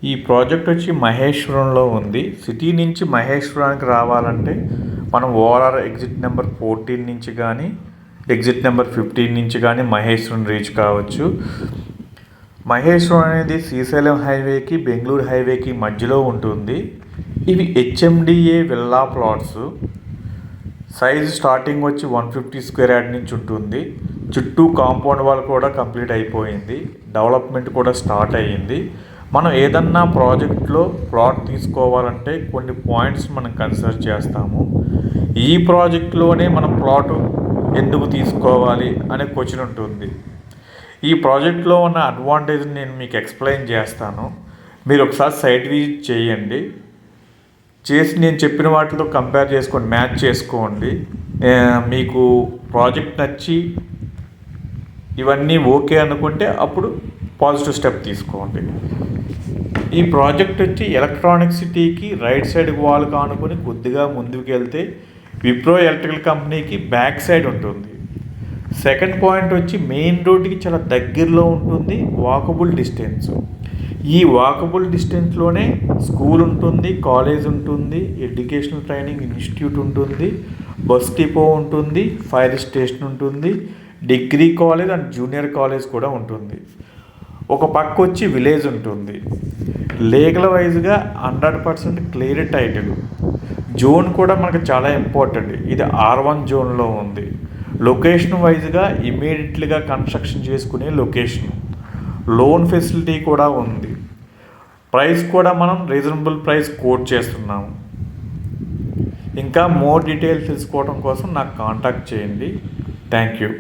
ఈ ప్రాజెక్ట్ వచ్చి మహేశ్వరంలో ఉంది. సిటీ నుంచి మహేశ్వరానికి రావాలంటే మనం ఓఆర్ఆర్ ఎగ్జిట్ నెంబర్ 14 నుంచి కానీ ఎగ్జిట్ నెంబర్ 15 నుంచి కానీ మహేశ్వరం రీచ్ కావచ్చు. మహేశ్వరం అనేది శ్రీశైలం హైవేకి బెంగళూరు హైవేకి మధ్యలో ఉంటుంది. ఇవి HMDA villa plots. Size starting వచ్చి 150 స్క్వేర్ యార్డ్ నుంచి ఉంటుంది. చుట్టూ కాంపౌండ్ వాల్ కూడా కంప్లీట్ అయిపోయింది. డెవలప్మెంట్ కూడా స్టార్ట్ అయ్యింది. మనం ఏదన్నా ప్రాజెక్ట్లో ప్లాట్ తీసుకోవాలంటే కొన్ని పాయింట్స్ మనం కన్సిడర్ చేస్తాము. ఈ ప్రాజెక్ట్లోనే మనం ప్లాట్ ఎందుకు తీసుకోవాలి అనే క్వశ్చన్ ఉంటుంది. ఈ ప్రాజెక్ట్లో ఉన్న అడ్వాంటేజ్ నేను మీకు ఎక్స్ప్లెయిన్ చేస్తాను. మీరు ఒకసారి సైట్ విజిట్ చేయండి. చేసి నేను చెప్పిన వాటితో కంపేర్ చేసుకోండి, మ్యాచ్ చేసుకోండి. మీకు ప్రాజెక్ట్ నచ్చి ఇవన్నీ ఓకే అనుకుంటే అప్పుడు పాజిటివ్ స్టెప్ తీసుకోండి. ఈ ప్రాజెక్ట్ వచ్చి ఎలక్ట్రానిక్ సిటీకి రైట్ సైడ్ వాల్ కానుకొని కొద్దిగా ముందుకు వెళ్తే విప్రో ఎలక్ట్రికల్ కంపెనీకి బ్యాక్ సైడ్ ఉంటుంది. సెకండ్ పాయింట్ వచ్చి మెయిన్ రోడ్డుకి చాలా దగ్గరలో ఉంటుంది. Walkable distance. ఈ వాకబుల్ డిస్టెన్స్లోనే స్కూల్ ఉంటుంది, కాలేజ్ ఉంటుంది, ఎడ్యుకేషనల్ ట్రైనింగ్ ఇన్స్టిట్యూట్ ఉంటుంది, బస్ డిపో ఉంటుంది, ఫైర్ స్టేషన్ ఉంటుంది, degree college and junior college కూడా ఉంటుంది. ఒక పక్క వచ్చి విలేజ్ ఉంటుంది. లీగల్ వైజ్గా 100% క్లియర్ టైటిల్. జోన్ కూడా మనకు చాలా ఇంపార్టెంట్. ఇది R1 జోన్లో ఉంది. లొకేషన్ వైజ్గా ఇమీడియట్లీగా కన్స్ట్రక్షన్ చేసుకునే లొకేషన్. లోన్ ఫెసిలిటీ కూడా ఉంది. ప్రైస్ కూడా మనం రీజనబుల్ ప్రైస్ కోట్ చేస్తున్నాము. ఇంకా మోర్ డీటెయిల్స్ తెలుసుకోవడం కోసం నాకు కాంటాక్ట్ చేయండి. Thank you.